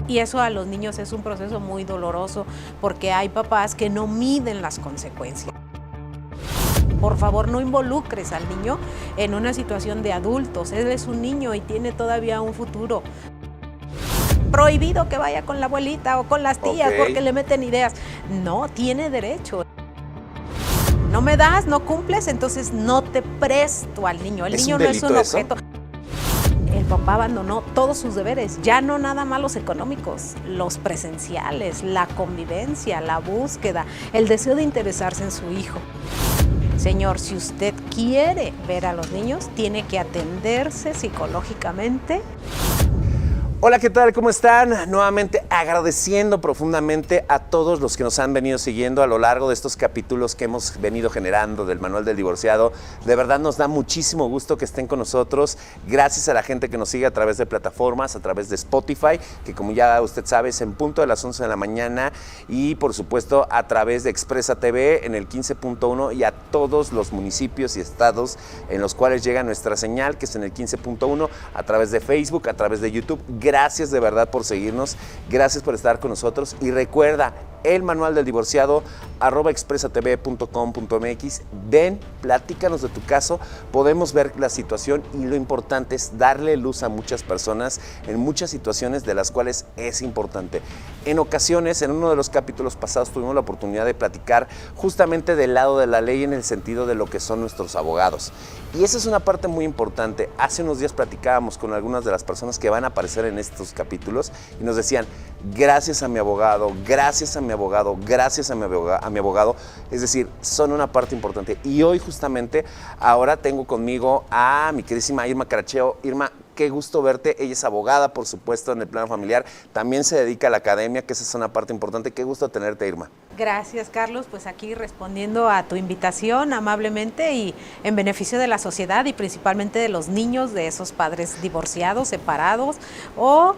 Y eso a los niños es un proceso muy doloroso porque hay papás que no miden las consecuencias. Por favor, no involucres al niño en una situación de adultos. Él es un niño y tiene todavía un futuro. Prohibido que vaya con la abuelita o con las tías porque le meten ideas. No, tiene derecho. No me das, no cumples, entonces no te presto al niño. El niño no es un objeto. El papá abandonó todos sus deberes, ya no nada más los económicos, los presenciales, la convivencia, la búsqueda, el deseo de interesarse en su hijo. Señor, si usted quiere ver a los niños, tiene que atenderse psicológicamente. Hola, ¿qué tal? ¿Cómo están? Nuevamente agradeciendo profundamente a todos los que nos han venido siguiendo a lo largo de estos capítulos que hemos venido generando del Manual del Divorciado. De verdad nos da muchísimo gusto que estén con nosotros. Gracias a la gente que nos sigue a través de plataformas, a través de Spotify, que como ya usted sabe es en punto de las 11 de la mañana, y por supuesto a través de Expresa TV en el 15.1 y a todos los municipios y estados en los cuales llega nuestra señal, que es en el 15.1, a través de Facebook, a través de YouTube. Gracias de verdad por seguirnos, gracias por estar con nosotros y recuerda, el Manual del Divorciado, @expresatv.com.mx. Ven, platícanos de tu caso, podemos ver la situación y lo importante es darle luz a muchas personas en muchas situaciones de las cuales es importante. En ocasiones, en uno de los capítulos pasados tuvimos la oportunidad de platicar justamente del lado de la ley en el sentido de lo que son nuestros abogados. Y esa es una parte muy importante. Hace unos días platicábamos con algunas de las personas que van a aparecer en estos capítulos y nos decían, gracias a mi abogado, gracias a mi abogado, gracias a mi abogado, es decir, son una parte importante. Y hoy justamente, ahora tengo conmigo a mi queridísima Irma Caracheo. Irma, qué gusto verte, ella es abogada, por supuesto, en el plano familiar, también se dedica a la academia, que esa es una parte importante. Qué gusto tenerte, Irma. Gracias, Carlos, pues aquí respondiendo a tu invitación amablemente y en beneficio de la sociedad y principalmente de los niños de esos padres divorciados, separados o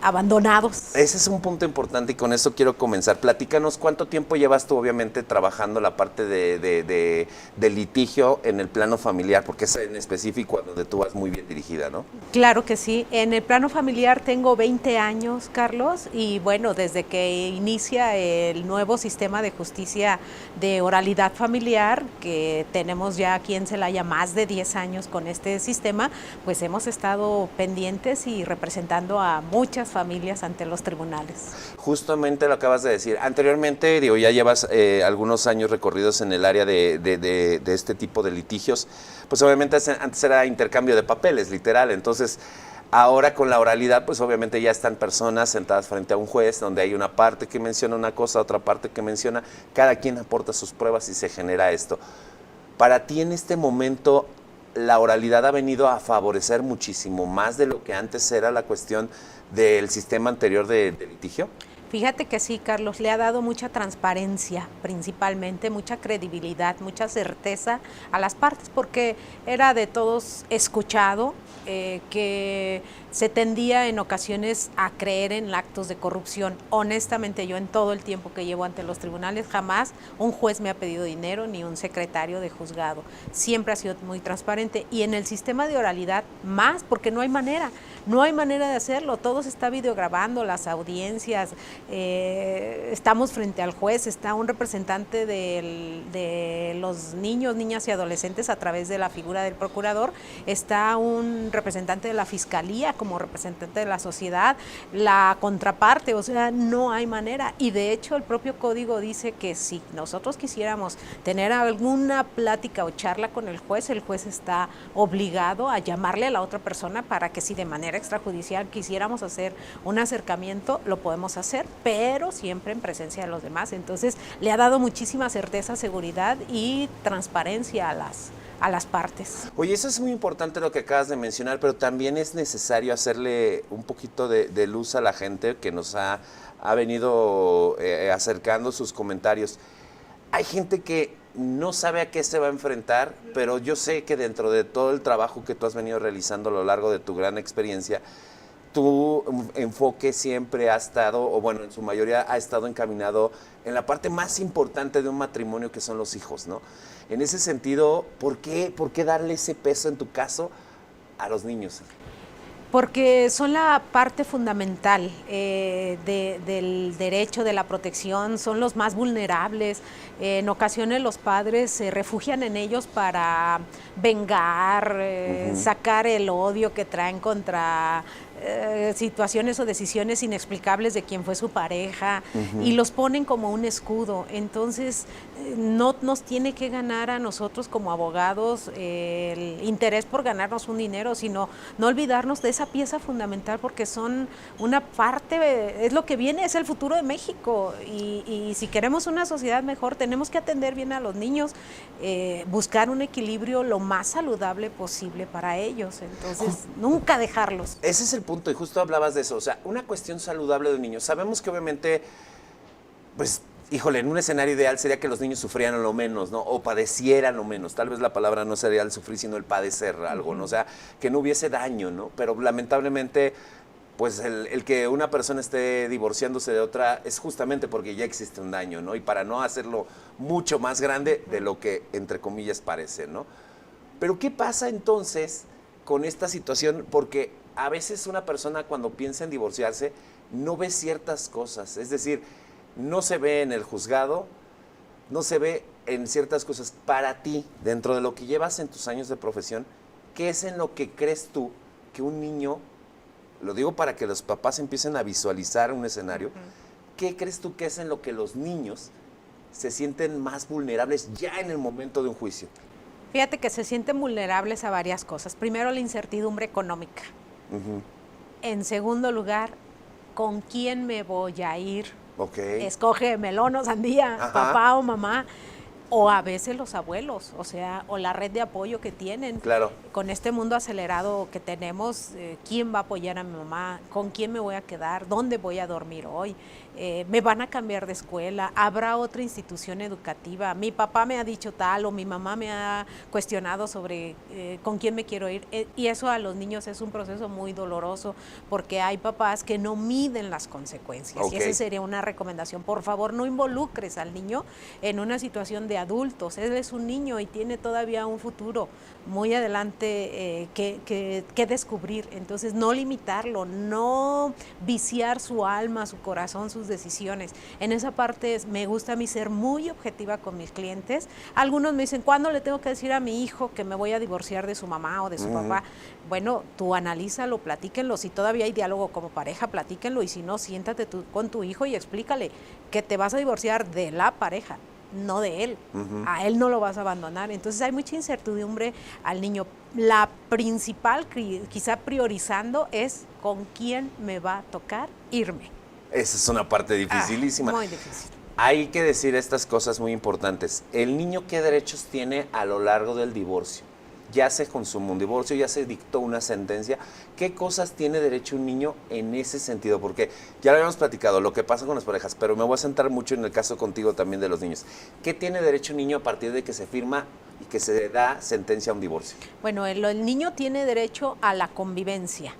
abandonados. Ese es un punto importante y con eso quiero comenzar. Platícanos, ¿cuánto tiempo llevas tú obviamente trabajando la parte de litigio en el plano familiar? Porque es en específico donde tú vas muy bien dirigida, ¿no? Claro que sí. En el plano familiar tengo 20 años, Carlos, y bueno, desde que inicia el nuevo sistema de justicia de oralidad familiar, que tenemos ya aquí en Celaya más de 10 años con este sistema, pues hemos estado pendientes y representando a muchas familias ante los tribunales. Justamente lo acabas de decir. Anteriormente, digo, ya llevas algunos años recorridos en el área de este tipo de litigios. Pues obviamente antes era intercambio de papeles, literal. Entonces, ahora con la oralidad, pues obviamente ya están personas sentadas frente a un juez, donde hay una parte que menciona una cosa, otra parte que menciona, cada quien aporta sus pruebas y se genera esto. Para ti en este momento, la oralidad ha venido a favorecer muchísimo más de lo que antes era la cuestión del sistema anterior de litigio. Fíjate que sí, Carlos, le ha dado mucha transparencia, principalmente, mucha credibilidad, mucha certeza a las partes, porque era de todos escuchado que se tendía en ocasiones a creer en actos de corrupción. Honestamente, yo en todo el tiempo que llevo ante los tribunales, jamás un juez me ha pedido dinero ni un secretario de juzgado. Siempre ha sido muy transparente y en el sistema de oralidad más, porque no hay manera de hacerlo. Todo se está videograbando, las audiencias, estamos frente al juez, está un representante de los niños, niñas y adolescentes a través de la figura del procurador, está un representante de la fiscalía como representante de la sociedad, la contraparte, o sea, no hay manera. Y de hecho el propio código dice que si nosotros quisiéramos tener alguna plática o charla con el juez está obligado a llamarle a la otra persona para que si de manera extrajudicial quisiéramos hacer un acercamiento, lo podemos hacer, pero siempre en presencia de los demás. Entonces le ha dado muchísima certeza, seguridad y transparencia a las partes. Oye, eso es muy importante lo que acabas de mencionar, pero también es necesario hacerle un poquito de luz a la gente que nos ha venido acercando sus comentarios. Hay gente que no sabe a qué se va a enfrentar, pero yo sé que dentro de todo el trabajo que tú has venido realizando a lo largo de tu gran experiencia, tu enfoque siempre ha estado, o bueno, en su mayoría ha estado encaminado en la parte más importante de un matrimonio, que son los hijos, ¿no? En ese sentido, ¿por qué darle ese peso en tu caso a los niños? Porque son la parte fundamental del derecho, de la protección, son los más vulnerables. En ocasiones los padres se refugian en ellos para vengar, sacar el odio que traen contra situaciones o decisiones inexplicables de quien fue su pareja, y los ponen como un escudo. Entonces no nos tiene que ganar a nosotros como abogados el interés por ganarnos un dinero, sino no olvidarnos de esa pieza fundamental, porque son una parte, es lo que viene, es el futuro de México, y si queremos una sociedad mejor tenemos que atender bien a los niños, buscar un equilibrio lo más saludable posible para ellos. Entonces nunca dejarlos. Ese es el punto, y justo hablabas de eso, o sea, una cuestión saludable de un niño. Sabemos que obviamente, pues, híjole, en un escenario ideal sería que los niños sufrieran lo menos, ¿no? O padecieran lo menos. Tal vez la palabra no sería el sufrir, sino el padecer algo, ¿no? O sea, que no hubiese daño, ¿no? Pero lamentablemente, pues el que una persona esté divorciándose de otra es justamente porque ya existe un daño, ¿no? Y para no hacerlo mucho más grande de lo que, entre comillas, parece, ¿no? Pero ¿qué pasa entonces con esta situación? Porque a veces una persona cuando piensa en divorciarse no ve ciertas cosas, es decir, no se ve en el juzgado, no se ve en ciertas cosas. Para ti, dentro de lo que llevas en tus años de profesión, ¿qué es en lo que crees tú que un niño, lo digo para que los papás empiecen a visualizar un escenario, ¿qué crees tú que es en lo que los niños se sienten más vulnerables ya en el momento de un juicio? Fíjate que se sienten vulnerables a varias cosas. Primero, la incertidumbre económica. En segundo lugar, ¿con quién me voy a ir? Escoge melón o sandía, papá o mamá, o a veces los abuelos, o sea, o la red de apoyo que tienen. Claro. Con este mundo acelerado que tenemos, ¿quién va a apoyar a mi mamá? ¿Con quién me voy a quedar? ¿Dónde voy a dormir hoy? ¿Me van a cambiar de escuela? ¿Habrá otra institución educativa? Mi papá me ha dicho tal, o mi mamá me ha cuestionado sobre con quién me quiero ir. Y eso a los niños es un proceso muy doloroso, porque hay papás que no miden las consecuencias. Y esa sería una recomendación. Por favor, no involucres al niño en una situación de adultos. Él es un niño y tiene todavía un futuro muy adelante que descubrir. Entonces, no limitarlo, no viciar su alma, su corazón, sus decisiones. En esa parte me gusta a mí ser muy objetiva con mis clientes. Algunos me dicen, ¿cuándo le tengo que decir a mi hijo que me voy a divorciar de su mamá o de su papá? Bueno, tú analízalo, platíquenlo. Si todavía hay diálogo como pareja, platíquenlo, y si no, siéntate tú con tu hijo y explícale que te vas a divorciar de la pareja, no de él. A él no lo vas a abandonar. Entonces hay mucha incertidumbre al niño. La principal, quizá priorizando, es con quién me va a tocar irme. Esa es una parte dificilísima. Muy difícil. Hay que decir estas cosas muy importantes. ¿El niño qué derechos tiene a lo largo del divorcio? Ya se consumó un divorcio, ya se dictó una sentencia. ¿Qué cosas tiene derecho un niño en ese sentido? Porque ya lo habíamos platicado, lo que pasa con las parejas, pero me voy a centrar mucho en el caso contigo también de los niños. ¿Qué tiene derecho un niño a partir de que se firma y que se da sentencia a un divorcio? Bueno, el niño tiene derecho a la convivencia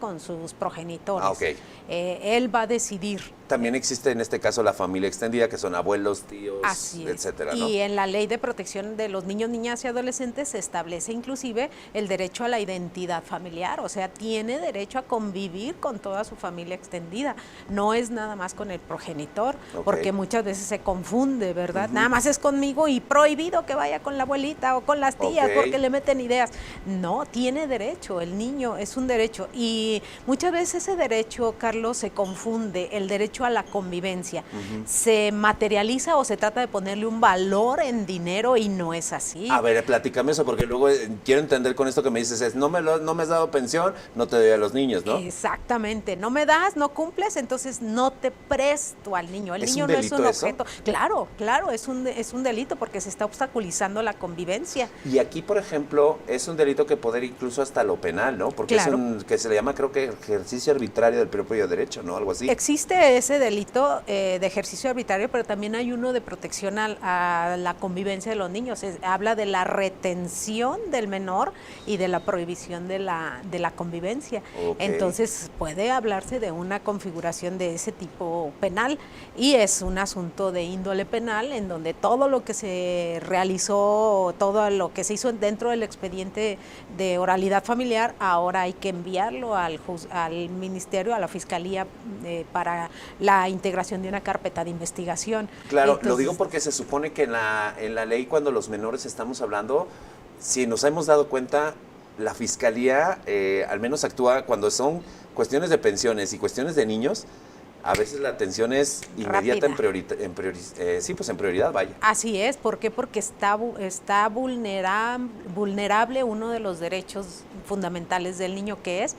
con sus progenitores. Él va a decidir. También existe en este caso la familia extendida, que son abuelos, tíos, etcétera, ¿no? Y en la Ley de Protección de los Niños, Niñas y Adolescentes se establece inclusive el derecho a la identidad familiar, o sea, tiene derecho a convivir con toda su familia extendida. No es nada más con el progenitor, porque muchas veces se confunde, ¿verdad? Nada más es conmigo y prohibido que vaya con la abuelita o con las tías porque le meten ideas. No, tiene derecho, el niño es un derecho, y muchas veces ese derecho, Carlos, se confunde, el derecho a la convivencia. Se materializa o se trata de ponerle un valor en dinero, y no es así. A ver, platícame eso, porque luego quiero entender con esto que me dices, no me has dado pensión, no te doy a los niños, ¿no? Exactamente, no me das, no cumples, entonces no te presto al niño. El niño no es un objeto. Claro, es un delito, porque se está obstaculizando la convivencia. Y aquí, por ejemplo, es un delito que puede ir incluso hasta lo penal, ¿no? Porque es que se le llama, creo que, ejercicio arbitrario del propio derecho, ¿no? Algo así. Existe ese delito de ejercicio arbitrario, pero también hay uno de protección a la convivencia de los niños. Habla de la retención del menor y de la prohibición de la convivencia. Okay. Entonces puede hablarse de una configuración de ese tipo penal y es un asunto de índole penal en donde todo lo que se realizó, todo lo que se hizo dentro del expediente de oralidad familiar, ahora hay que enviarlo al ministerio, a la fiscalía, para la integración de una carpeta de investigación. Claro, entonces, lo digo porque se supone que en la ley, cuando los menores estamos hablando, si nos hemos dado cuenta, la fiscalía al menos actúa cuando son cuestiones de pensiones y cuestiones de niños. A veces la atención es inmediata en prioridad, vaya. Así es, ¿por qué? Porque está vulnerable uno de los derechos fundamentales del niño, que es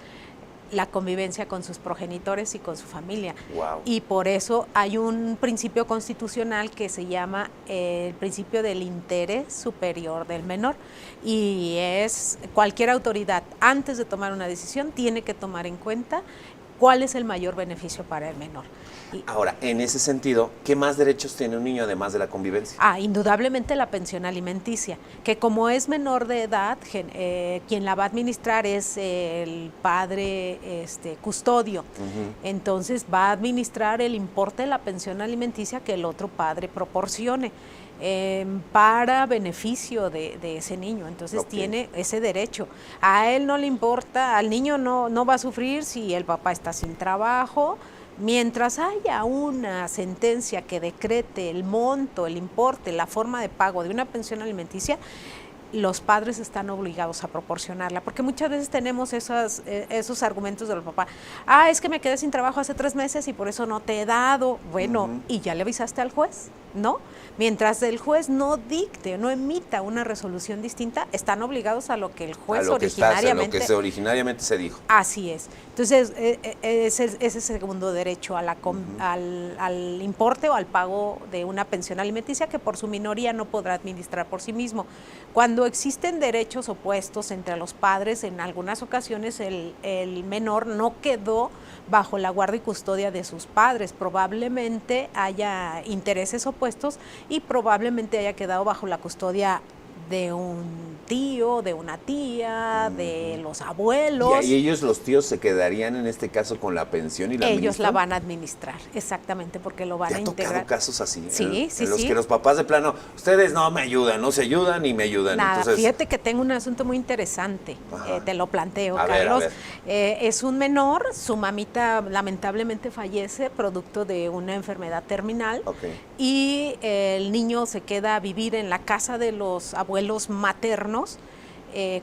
la convivencia con sus progenitores y con su familia. Wow. Y por eso hay un principio constitucional que se llama el principio del interés superior del menor, y es cualquier autoridad, antes de tomar una decisión, tiene que tomar en cuenta cuál es el mayor beneficio para el menor. Ahora, en ese sentido, ¿qué más derechos tiene un niño además de la convivencia? Indudablemente la pensión alimenticia, que como es menor de edad, quien la va a administrar es el padre custodio. Entonces va a administrar el importe de la pensión alimenticia que el otro padre proporcione. Para beneficio de ese niño, entonces tiene ese derecho. A él no le importa, al niño no va a sufrir si el papá está sin trabajo, mientras haya una sentencia que decrete el monto, el importe, la forma de pago de una pensión alimenticia, los padres están obligados a proporcionarla, porque muchas veces tenemos esos argumentos del papá. Es que me quedé sin trabajo hace 3 meses y por eso no te he dado. Bueno, ¿y ya le avisaste al juez? ¿No? Mientras el juez no dicte, no emita una resolución distinta, están obligados a lo que el juez originariamente... a lo que originariamente se dijo. Así es. Entonces, ese segundo derecho al importe o al pago de una pensión alimenticia que por su minoría no podrá administrar por sí mismo. Cuando existen derechos opuestos entre los padres, en algunas ocasiones el menor no quedó bajo la guardia y custodia de sus padres. Probablemente haya intereses opuestos y probablemente haya quedado bajo la custodia de un tío, de una tía, de los abuelos. Y ellos, los tíos, se quedarían en este caso con la pensión y la administran. Ellos la van a administrar, exactamente, porque lo van a integrar. ¿Te ha tocado casos así? Sí, en los que los papás de plano, ustedes no me ayudan, no se ayudan ni me ayudan. Nada, entonces... fíjate que tengo un asunto muy interesante, te lo planteo, Carlos. A ver. Es un menor, su mamita lamentablemente fallece producto de una enfermedad terminal, y el niño se queda a vivir en la casa de los abuelos maternos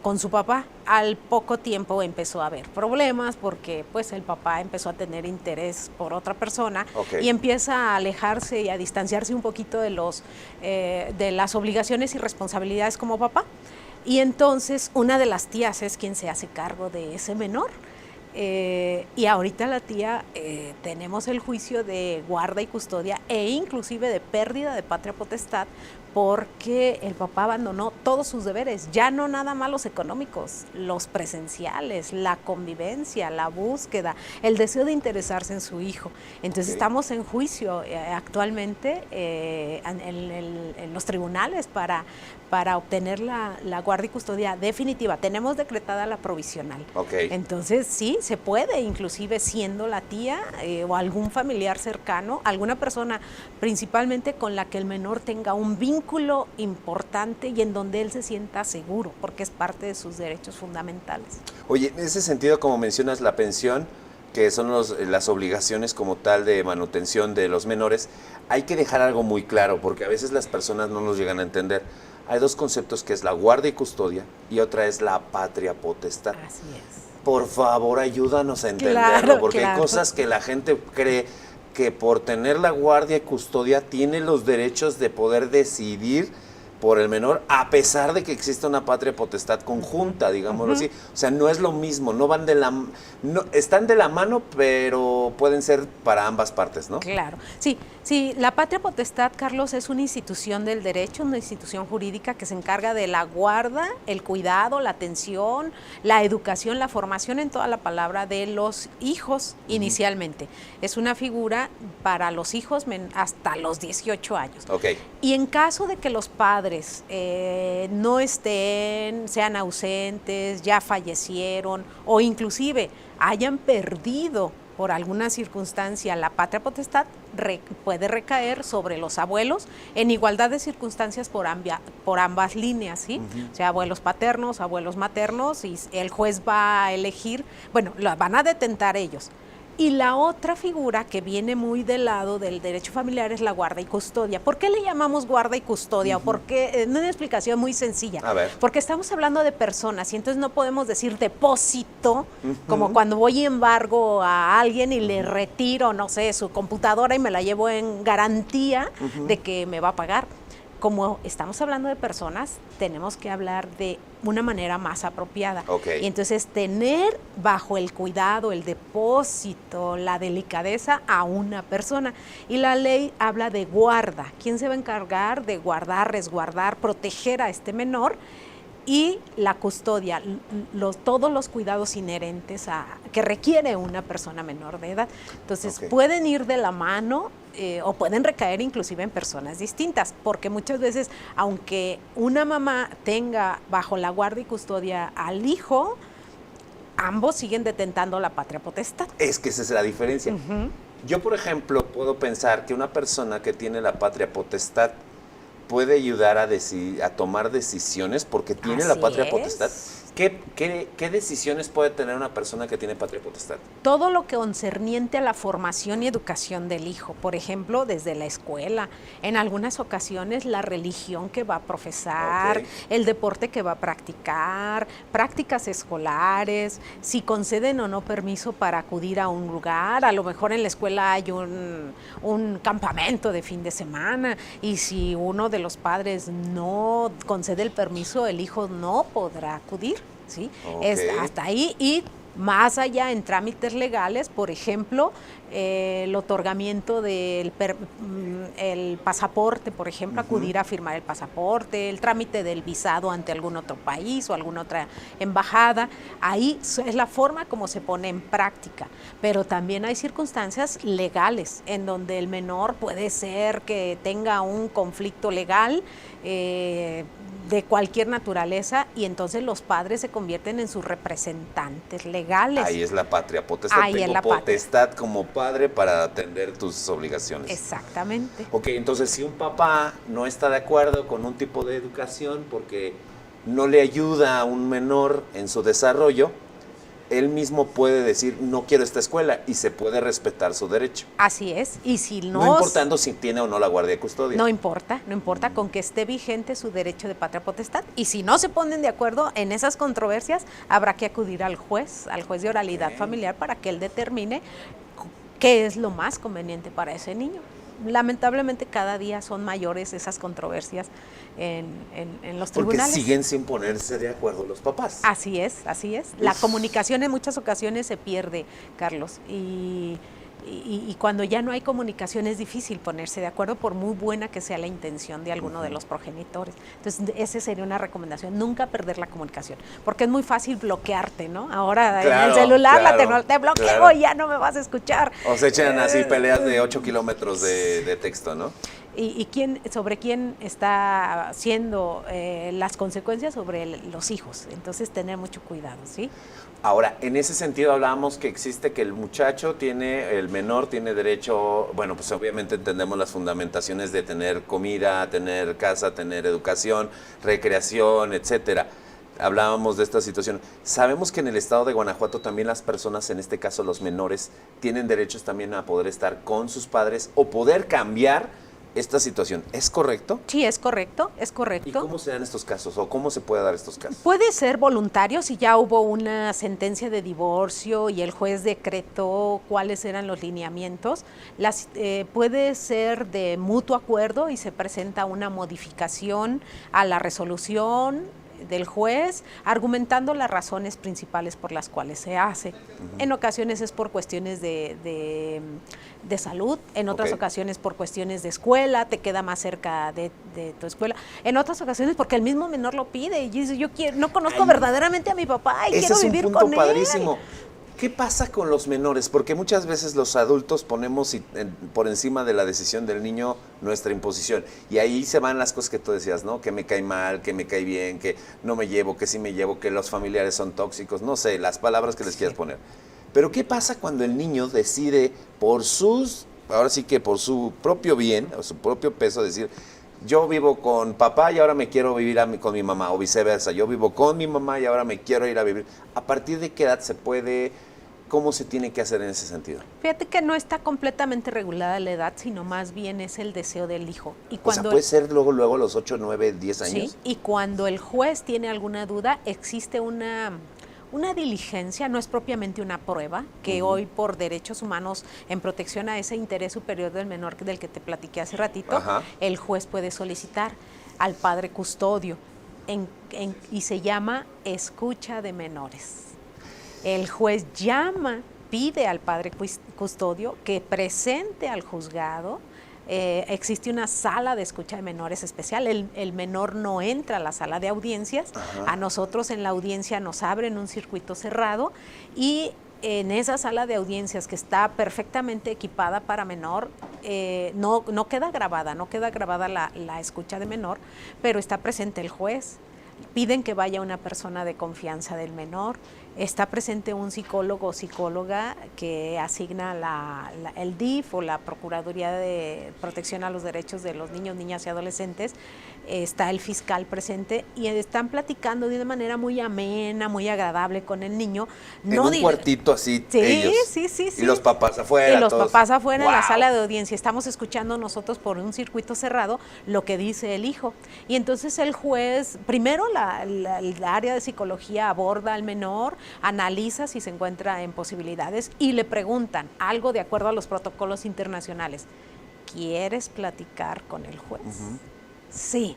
con su papá. Al poco tiempo empezó a haber problemas porque pues el papá empezó a tener interés por otra persona y empieza a alejarse y a distanciarse un poquito de las obligaciones y responsabilidades como papá. Y entonces una de las tías es quien se hace cargo de ese menor. Y ahorita la tía, tenemos el juicio de guarda y custodia e inclusive de pérdida de patria potestad, porque el papá abandonó todos sus deberes, ya no nada más los económicos, los presenciales, la convivencia, la búsqueda, el deseo de interesarse en su hijo. Entonces estamos en juicio actualmente en los tribunales para obtener la guardia y custodia definitiva. Tenemos decretada la provisional. Entonces sí, se puede, inclusive siendo la tía o algún familiar cercano, alguna persona principalmente con la que el menor tenga un vínculo importante y en donde él se sienta seguro, porque es parte de sus derechos fundamentales. Oye, en ese sentido, como mencionas la pensión, que son las obligaciones como tal de manutención de los menores, hay que dejar algo muy claro, porque a veces las personas no nos llegan a entender. Hay 2 conceptos, que es la guardia y custodia y otra es la patria potestad. Así es. Por favor, ayúdanos a entenderlo, porque hay cosas que la gente cree que por tener la guardia y custodia tiene los derechos de poder decidir por el menor, a pesar de que exista una patria potestad conjunta, digámoslo así. O sea, no es lo mismo, no van de la... No, están de la mano, pero pueden ser para ambas partes, ¿no? Claro, sí, sí, la patria potestad, Carlos, es una institución del derecho, una institución jurídica que se encarga de la guarda, el cuidado, la atención, la educación, la formación en toda la palabra de los hijos inicialmente. Es una figura para los hijos hasta los 18 años. Okay. Y en caso de que los padres no estén, sean ausentes, ya fallecieron o inclusive hayan perdido por alguna circunstancia la patria potestad, puede recaer sobre los abuelos en igualdad de circunstancias por ambas líneas, ¿sí? O sea, abuelos paternos, abuelos maternos, y el juez va a elegir, bueno, la van a detentar ellos. Y la otra figura que viene muy del lado del derecho familiar es la guarda y custodia. ¿Por qué le llamamos guarda y custodia? Porque una explicación muy sencilla. A ver. Porque estamos hablando de personas y entonces no podemos decir depósito, como cuando voy y embargo a alguien y le retiro, no sé, su computadora y me la llevo en garantía de que me va a pagar. Como estamos hablando de personas, tenemos que hablar de una manera más apropiada. Okay. Y entonces tener bajo el cuidado, el depósito, la delicadeza a una persona. Y la ley habla de guarda. ¿Quién se va a encargar de guardar, resguardar, proteger a este menor? Y la custodia, todos los cuidados inherentes que requiere una persona menor de edad. Entonces, pueden ir de la mano o pueden recaer inclusive en personas distintas, porque muchas veces, aunque una mamá tenga bajo la guardia y custodia al hijo, ambos siguen detentando la patria potestad. Es que esa es la diferencia. Yo, por ejemplo, puedo pensar que una persona que tiene la patria potestad puede ayudar a tomar decisiones porque tiene Así la patria es. potestad. ¿Qué decisiones puede tener una persona que tiene patria potestad? Todo lo que concerniente a la formación y educación del hijo, por ejemplo, desde la escuela, en algunas ocasiones la religión que va a profesar, el deporte que va a practicar, prácticas escolares, si conceden o no permiso para acudir a un lugar, a lo mejor en la escuela hay un campamento de fin de semana y si uno de los padres no concede el permiso, el hijo no podrá acudir. ¿Sí? Hasta ahí y más allá en trámites legales, por ejemplo, el otorgamiento del el pasaporte, por ejemplo, acudir a firmar el pasaporte, el trámite del visado ante algún otro país o alguna otra embajada, ahí es la forma como se pone en práctica, pero también hay circunstancias legales en donde el menor puede ser que tenga un conflicto legal de cualquier naturaleza y entonces los padres se convierten en sus representantes legales. Ahí es la patria potestad. Ahí Tengo potestad como padre para atender tus obligaciones. Exactamente. Ok, entonces si un papá no está de acuerdo con un tipo de educación porque no le ayuda a un menor en su desarrollo, él mismo puede decir, no quiero esta escuela, y se puede respetar su derecho. Así es, y si no importando si tiene o no la guardia de custodia. No importa con que esté vigente su derecho de patria potestad, y si no se ponen de acuerdo en esas controversias, habrá que acudir al juez de oralidad familiar para que él determine qué es lo más conveniente para ese niño. Lamentablemente cada día son mayores esas controversias en los tribunales. Porque siguen sin ponerse de acuerdo los papás. Así es. La comunicación en muchas ocasiones se pierde, Carlos, y cuando ya no hay comunicación es difícil ponerse de acuerdo por muy buena que sea la intención de alguno de los progenitores. Entonces, esa sería una recomendación, nunca perder la comunicación, porque es muy fácil bloquearte, ¿no? Ahora en el celular te bloqueo y ya no me vas a escuchar. O se echan así peleas de 8 kilómetros de texto, ¿no? ¿Y sobre quién está haciendo las consecuencias? Sobre los hijos. Entonces, tener mucho cuidado, ¿sí? Ahora, en ese sentido hablábamos que existe que el menor tiene derecho, bueno, pues obviamente entendemos las fundamentaciones de tener comida, tener casa, tener educación, recreación, etcétera. Hablábamos de esta situación. Sabemos que en el estado de Guanajuato también las personas, en este caso los menores, tienen derechos también a poder estar con sus padres o poder cambiar esta situación. ¿Es correcto? Sí, es correcto, es ¿Y correcto. cómo se dan estos casos o cómo se puede dar estos casos? Puede ser voluntario si ya hubo una sentencia de divorcio y el juez decretó cuáles eran los lineamientos. Puede ser de mutuo acuerdo y se presenta una modificación a la resolución del juez, argumentando las razones principales por las cuales se hace. En ocasiones es por cuestiones de salud, en otras ocasiones por cuestiones de escuela, te queda más cerca de tu escuela, en otras ocasiones porque el mismo menor lo pide y dice, yo no conozco verdaderamente a mi papá y quiero vivir con él. Ese es un punto padrísimo. ¿Qué pasa con los menores? Porque muchas veces los adultos ponemos por encima de la decisión del niño nuestra imposición. Y ahí se van las cosas que tú decías, ¿no? Que me cae mal, que me cae bien, que no me llevo, que sí me llevo, que los familiares son tóxicos, no sé, las palabras que les quieras poner. Pero ¿qué pasa cuando el niño decide ahora sí que por su propio bien, o su propio peso, decir, yo vivo con papá y ahora me quiero vivir con mi mamá, o viceversa, yo vivo con mi mamá y ahora me quiero ir a vivir? ¿A partir de qué edad se puede, cómo se tiene que hacer en ese sentido? Fíjate que no está completamente regulada la edad, sino más bien es el deseo del hijo. Y O sea, puede ser luego los 8, 9, 10 años. Sí, y cuando el juez tiene alguna duda, existe una diligencia, no es propiamente una prueba, que hoy por derechos humanos en protección a ese interés superior del menor del que te platiqué hace ratito, el juez puede solicitar al padre custodio y se llama escucha de menores. El juez pide al padre custodio que presente al juzgado. Existe una sala de escucha de menores especial, el menor no entra a la sala de audiencias, a nosotros en la audiencia nos abren un circuito cerrado y en esa sala de audiencias que está perfectamente equipada para menor, no queda grabada la escucha de menor, pero está presente el juez. Piden que vaya una persona de confianza del menor, está presente un psicólogo o psicóloga que asigna el DIF o la Procuraduría de Protección a los Derechos de los Niños, Niñas y Adolescentes, está el fiscal presente y están platicando de una manera muy amena, muy agradable con el niño. En un cuartito así, sí, ellos. Sí. Y los papás afuera. Y los papás afuera en la ¡Wow! sala de audiencia. Estamos escuchando nosotros por un circuito cerrado lo que dice el hijo. Y entonces el juez, primero el área de psicología aborda al menor, analiza si se encuentra en posibilidades y le preguntan algo de acuerdo a los protocolos internacionales. ¿Quieres platicar con el juez? Sí.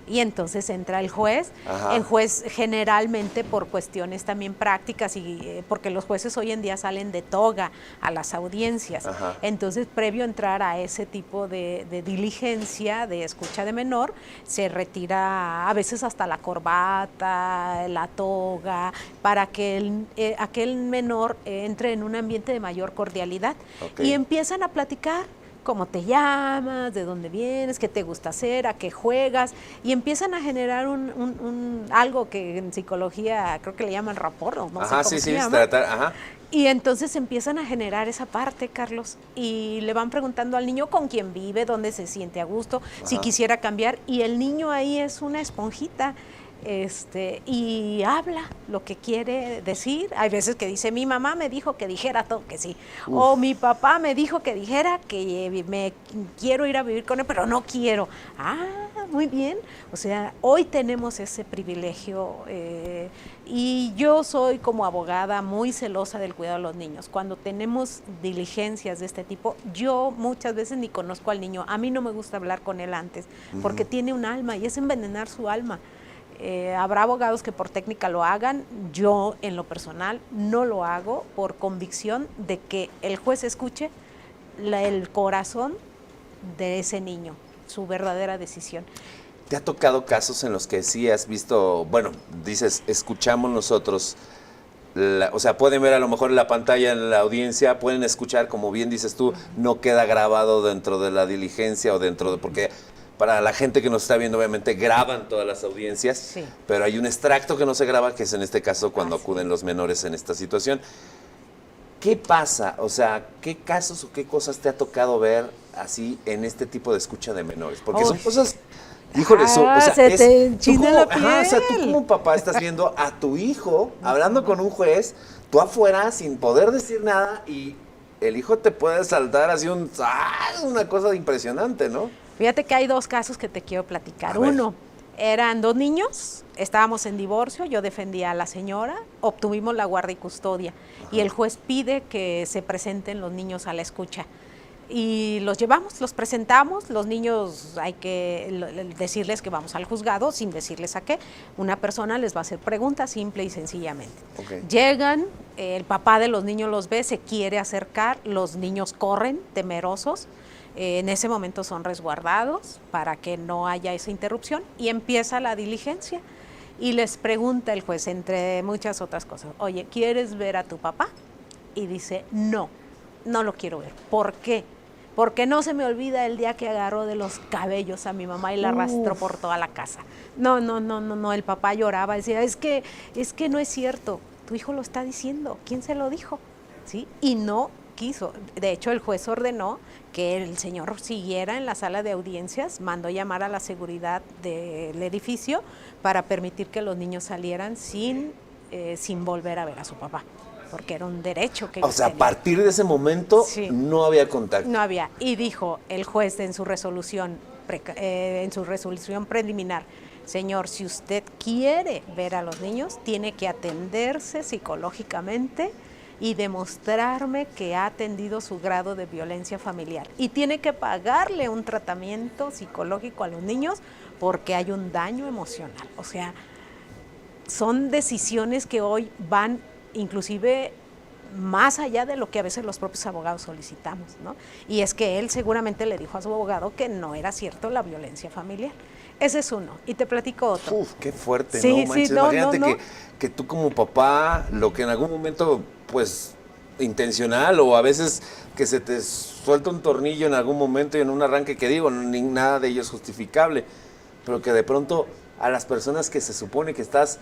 Y entonces entra el juez. El juez generalmente por cuestiones también prácticas y porque los jueces hoy en día salen de toga a las audiencias. Entonces, previo a entrar a ese tipo de diligencia, de escucha de menor, se retira a veces hasta la corbata, la toga, para que aquel menor entre en un ambiente de mayor cordialidad. Y empiezan a platicar. ¿Cómo te llamas? ¿De dónde vienes? ¿Qué te gusta hacer? ¿A qué juegas? Y empiezan a generar algo que en psicología creo que le llaman rapport, no sé cómo se llama. Y entonces empiezan a generar esa parte, Carlos, y le van preguntando al niño con quién vive, dónde se siente a gusto, si quisiera cambiar, y el niño ahí es una esponjita. Y habla lo que quiere decir. Hay veces que dice, mi mamá me dijo que dijera todo que sí. O mi papá me dijo que dijera que me quiero ir a vivir con él, pero no quiero. Muy bien. O sea, hoy tenemos ese privilegio y yo soy como abogada muy celosa del cuidado de los niños. Cuando tenemos diligencias de este tipo, yo muchas veces ni conozco al niño. A mí no me gusta hablar con él antes, porque tiene un alma y es envenenar su alma. Habrá abogados que por técnica lo hagan, yo en lo personal no lo hago por convicción de que el juez escuche el corazón de ese niño, su verdadera decisión. ¿Te ha tocado casos en los que sí has visto, bueno, dices, escuchamos nosotros, o sea, pueden ver a lo mejor en la pantalla en la audiencia, pueden escuchar, como bien dices tú, no queda grabado dentro de la diligencia o dentro de, porque para la gente que nos está viendo, obviamente graban todas las audiencias, pero hay un extracto que no se graba, que es en este caso cuando acuden los menores en esta situación. ¿Qué pasa? O sea, ¿qué casos o qué cosas te ha tocado ver así en este tipo de escucha de menores? Porque son cosas, híjole, o sea, se te enchina la piel. O sea, tú como papá estás viendo a tu hijo hablando con un juez, tú afuera sin poder decir nada y el hijo te puede saltar así una cosa impresionante, ¿no? Fíjate que hay 2 casos que te quiero platicar. Uno, eran 2 niños, estábamos en divorcio, yo defendía a la señora, obtuvimos la guardia y custodia. Y el juez pide que se presenten los niños a la escucha. Y los llevamos, los presentamos, los niños hay que decirles que vamos al juzgado sin decirles a qué. Una persona les va a hacer preguntas simple y sencillamente. Llegan, el papá de los niños los ve, se quiere acercar, los niños corren temerosos, en ese momento son resguardados para que no haya esa interrupción y empieza la diligencia. Y les pregunta el juez, entre muchas otras cosas, oye, ¿quieres ver a tu papá? Y dice, no, no lo quiero ver. ¿Por qué? Porque no se me olvida el día que agarró de los cabellos a mi mamá y la arrastró por toda la casa. No, el papá lloraba, decía, es que no es cierto, tu hijo lo está diciendo, ¿quién se lo dijo? ¿Sí? Y no quiso. De hecho, el juez ordenó que el señor siguiera en la sala de audiencias, mandó llamar a la seguridad del edificio para permitir que los niños salieran sin volver a ver a su papá, porque era un derecho que ellos O sea, a tenían. partir de ese momento Sí. no había contacto. No había. Y dijo el juez en su resolución preliminar, señor, si usted quiere ver a los niños, tiene que atenderse psicológicamente y demostrarme que ha atendido su grado de violencia familiar. Y tiene que pagarle un tratamiento psicológico a los niños porque hay un daño emocional. O sea, son decisiones que hoy van inclusive más allá de lo que a veces los propios abogados solicitamos, ¿no? Y es que él seguramente le dijo a su abogado que no era cierto la violencia familiar. Ese es uno. Y te platico otro. Uf, qué fuerte, Sí, no manches. sí, no, Imagínate no. Que tú como papá, lo que en algún momento, pues, intencional o a veces que se te suelta un tornillo en algún momento y en un arranque que digo, ni nada de ello es justificable, pero que de pronto a las personas que se supone que estás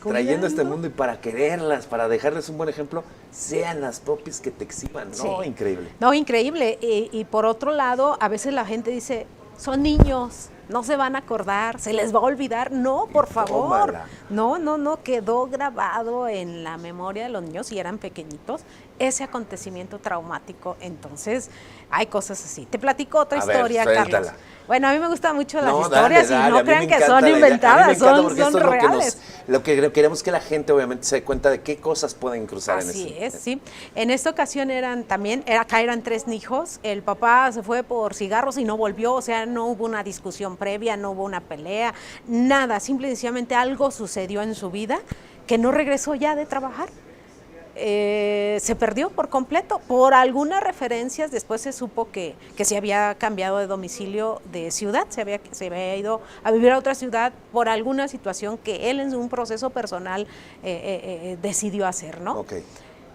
trayendo a este mundo y para quererlas, para dejarles un buen ejemplo, sean las propias que te exhiban, ¿no? Sí. Increíble. No, increíble. Y por otro lado, a veces la gente dice, son niños, no se van a acordar, se les va a olvidar. No, por favor. Tómala. No, quedó grabado en la memoria de los niños, y eran pequeñitos, ese acontecimiento traumático. Entonces, hay cosas así. Te platico otra historia, Carlos. Bueno, a mí me gustan mucho las historias, y no crean que son inventadas, son reales. Lo que queremos que la gente obviamente se dé cuenta de qué cosas pueden cruzar en eso. Así es, sí. En esta ocasión acá eran 3 hijos, el papá se fue por cigarros y no volvió, o sea, no hubo una discusión previa, no hubo una pelea, nada, simple y sencillamente algo sucedió en su vida que no regresó ya de trabajar. Se perdió por completo. Por algunas referencias después se supo que se había cambiado de domicilio de ciudad, se había ido a vivir a otra ciudad por alguna situación que él en un proceso personal decidió hacer, ¿no? Okay.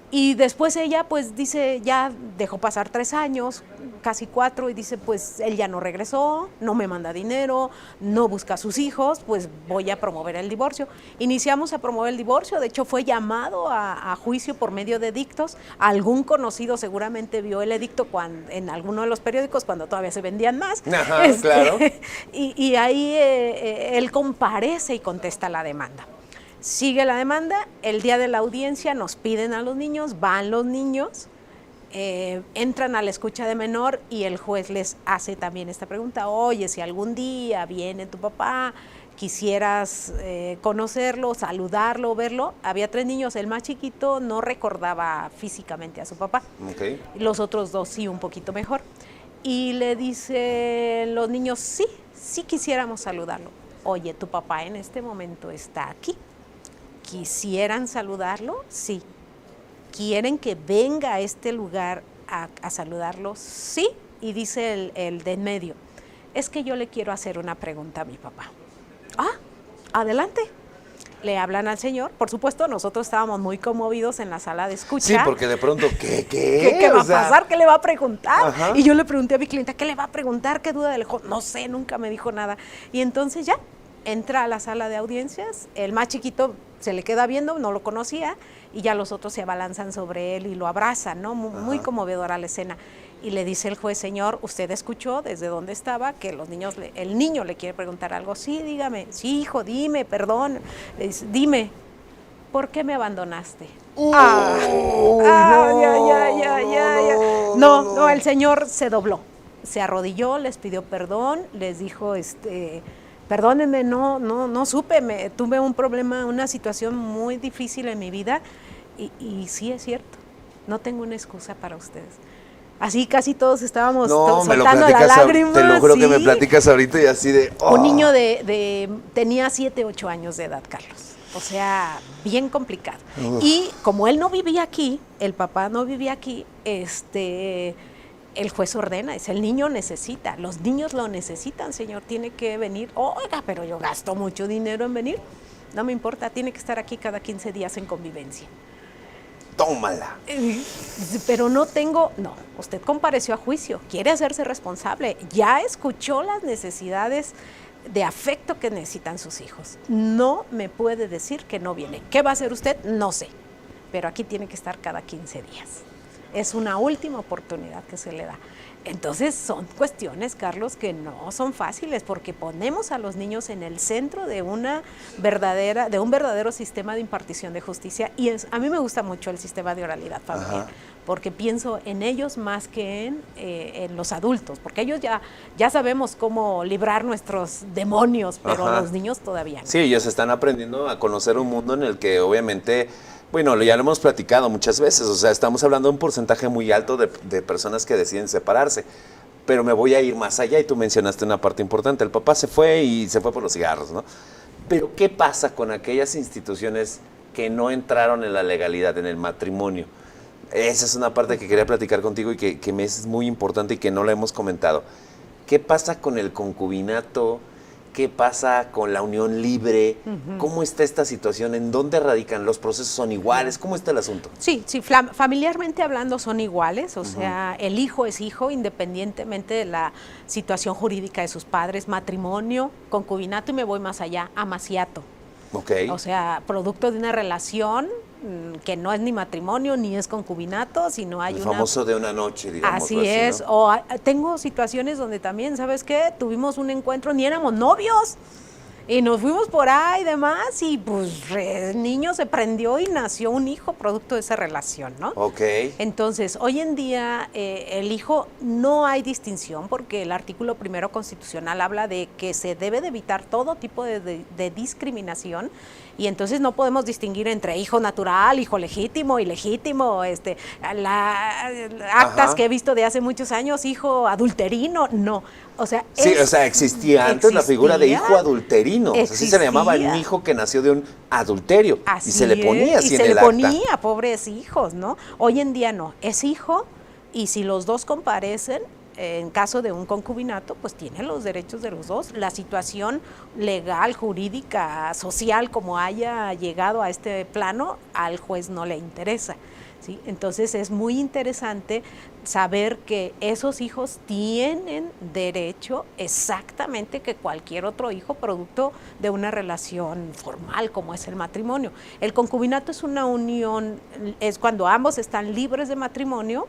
Y después ella pues dice, ya dejó pasar 3 años, casi 4, y dice, pues él ya no regresó, no me manda dinero, no busca a sus hijos, pues voy a promover el divorcio. Iniciamos a promover el divorcio, de hecho fue llamado a juicio por medio de edictos. Algún conocido seguramente vio el edicto en alguno de los periódicos cuando todavía se vendían más. Ajá, claro. Y ahí él comparece y contesta la demanda. Sigue la demanda, el día de la audiencia nos piden a los niños, van los niños, entran a la escucha de menor y el juez les hace también esta pregunta, oye, si algún día viene tu papá, quisieras conocerlo, saludarlo, verlo. Había 3 niños, el más chiquito no recordaba físicamente a su papá, Okay. Los otros 2 sí, un poquito mejor. Y le dicen los niños, sí quisiéramos saludarlo. Oye, tu papá en este momento está aquí. ¿Quisieran saludarlo? Sí. ¿Quieren que venga a este lugar a saludarlo? Sí. Y dice el de en medio, es que yo le quiero hacer una pregunta a mi papá. Adelante. Le hablan al señor. Por supuesto, nosotros estábamos muy conmovidos en la sala de escucha. Sí, porque de pronto, ¿qué? ¿Qué va a pasar? ¿Qué le va a preguntar? Ajá. Y yo le pregunté a mi clienta, ¿qué le va a preguntar? ¿Qué duda le dejó? No sé, nunca me dijo nada. Y entonces ya, entra a la sala de audiencias, el más chiquito se le queda viendo, no lo conocía, y ya los otros se abalanzan sobre él y lo abrazan, ¿no? Muy conmovedora la escena. Y le dice el juez, señor, ¿usted escuchó desde dónde estaba que el niño le quiere preguntar algo? Sí, dígame. Sí, hijo, dime, perdón. Le dice, dime, ¿por qué me abandonaste? Ya. No, el señor se dobló. se arrodilló, les pidió perdón, les dijo, perdónenme, no supe, tuve un problema, una situación muy difícil en mi vida y sí es cierto, no tengo una excusa para ustedes. Así casi todos estábamos soltando la lágrima. Te lo juro sí. que me platicas ahorita y así de... Un niño tenía 7, 8 años de edad, Carlos. O sea, bien complicado. Y como él no vivía aquí, el papá no vivía aquí, el juez ordena, el niño necesita, los niños lo necesitan, señor, tiene que venir. Oiga, pero yo gasto mucho dinero en venir. No me importa, tiene que estar aquí cada 15 días en convivencia. Tómala. Pero no, usted compareció a juicio, quiere hacerse responsable, ya escuchó las necesidades de afecto que necesitan sus hijos. No me puede decir que no viene. ¿Qué va a hacer usted? No sé, pero aquí tiene que estar cada 15 días. Es una última oportunidad que se le da. Entonces son cuestiones, Carlos, que no son fáciles porque ponemos a los niños en el centro de un verdadero sistema de impartición de justicia y a mí me gusta mucho el sistema de oralidad familiar. Ajá. Porque pienso en ellos más que en los adultos, porque ellos ya sabemos cómo librar nuestros demonios, pero los niños todavía no. Sí, ellos están aprendiendo a conocer un mundo en el que obviamente... Bueno, ya lo hemos platicado muchas veces, o sea, estamos hablando de un porcentaje muy alto de personas que deciden separarse, pero me voy a ir más allá y tú mencionaste una parte importante, el papá se fue y se fue por los cigarros, ¿no? Pero ¿qué pasa con aquellas instituciones que no entraron en la legalidad, en el matrimonio? Esa es una parte que quería platicar contigo y que me es muy importante y que no la hemos comentado. ¿Qué pasa con el concubinato? ¿Qué pasa con la unión libre? ¿Cómo está esta situación? ¿En dónde radican? ¿Los procesos son iguales? ¿Cómo está el asunto? Sí, familiarmente hablando son iguales, o sea, el hijo es hijo independientemente de la situación jurídica de sus padres, matrimonio, concubinato y me voy más allá, amaciato. Okay. O sea, producto de una relación que no es ni matrimonio ni es concubinato, sino hay el famoso de una noche, digamos. Así es, ¿no? O tengo situaciones donde también, ¿sabes qué? Tuvimos un encuentro, ni éramos novios, y nos fuimos por ahí y demás, y pues el niño se prendió y nació un hijo producto de esa relación, ¿no? Ok. Entonces, hoy en día el hijo no hay distinción porque el artículo 1 constitucional habla de que se debe de evitar todo tipo de discriminación y entonces no podemos distinguir entre hijo natural, hijo legítimo, ilegítimo, actas que he visto de hace muchos años, hijo adulterino, no. O sea, sí, existía antes la figura de hijo adulterino. Así se le llamaba a un hijo que nació de un adulterio. Así y se le ponía así en el acta. Y se le ponía, pobres hijos, ¿no? Hoy en día no, es hijo y si los dos comparecen, en caso de un concubinato, pues tienen los derechos de los dos. La situación legal, jurídica, social, como haya llegado a este plano, al juez no le interesa, ¿sí? Entonces es muy interesante saber que esos hijos tienen derecho exactamente que cualquier otro hijo producto de una relación formal como es el matrimonio. El concubinato es una unión, es cuando ambos están libres de matrimonio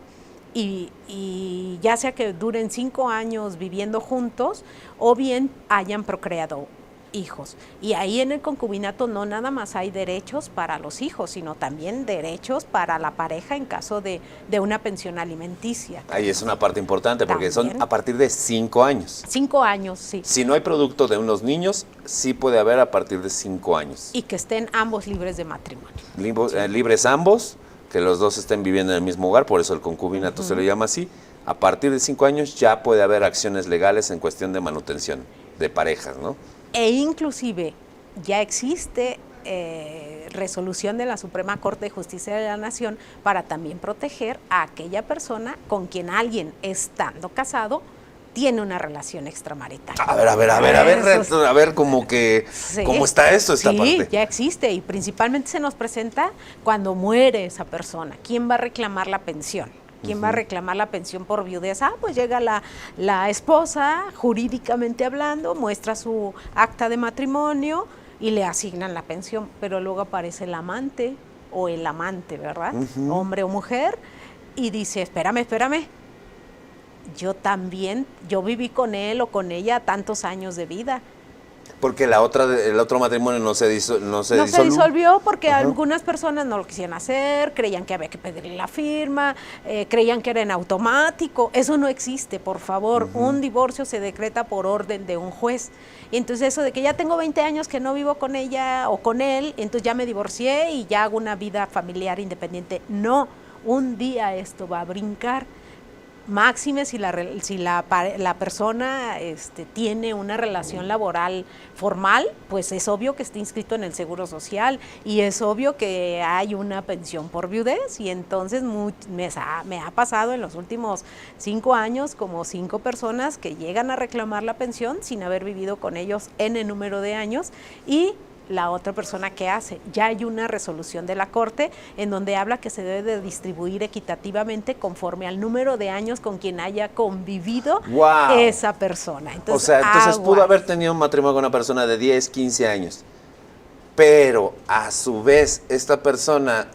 y ya sea que duren 5 años viviendo juntos o bien hayan procreado hijos. Y ahí en el concubinato no nada más hay derechos para los hijos, sino también derechos para la pareja en caso de una pensión alimenticia. Ahí es una parte importante porque también, son a partir de 5 años. 5 años, sí. Si no hay producto de unos niños, sí puede haber a partir de 5 años. Y que estén ambos libres de matrimonio. Libres ambos, que los dos estén viviendo en el mismo hogar, por eso el concubinato se le llama así. A partir de 5 años ya puede haber acciones legales en cuestión de manutención de parejas, ¿no? E inclusive ya existe resolución de la Suprema Corte de Justicia de la Nación para también proteger a aquella persona con quien alguien, estando casado, tiene una relación extramarital. A ver, como que, sí, ¿cómo está esto, esta parte? Sí, ya existe y principalmente se nos presenta cuando muere esa persona. ¿Quién va a reclamar la pensión? ¿Quién va a reclamar la pensión por viudez? Pues llega la esposa, jurídicamente hablando, muestra su acta de matrimonio y le asignan la pensión, pero luego aparece el amante o el amante, ¿verdad? Hombre o mujer, y dice, espérame, yo viví con él o con ella tantos años de vida. Porque el otro matrimonio no se disolvió porque algunas personas no lo quisieran hacer, creían que había que pedirle la firma, creían que era en automático. Eso no existe, por favor. Un divorcio se decreta por orden de un juez. Y entonces eso de que ya tengo 20 años que no vivo con ella o con él, entonces ya me divorcié y ya hago una vida familiar independiente. No, un día esto va a brincar. Máxime si la persona tiene una relación laboral formal, pues es obvio que esté inscrito en el Seguro Social y es obvio que hay una pensión por viudez y entonces me ha pasado en los últimos 5 años como 5 personas que llegan a reclamar la pensión sin haber vivido con ellos N número de años y la otra persona que hace. Ya hay una resolución de la Corte en donde habla que se debe de distribuir equitativamente conforme al número de años con quien haya convivido esa persona. Entonces, entonces pudo haber tenido un matrimonio con una persona de 10, 15 años, pero a su vez esta persona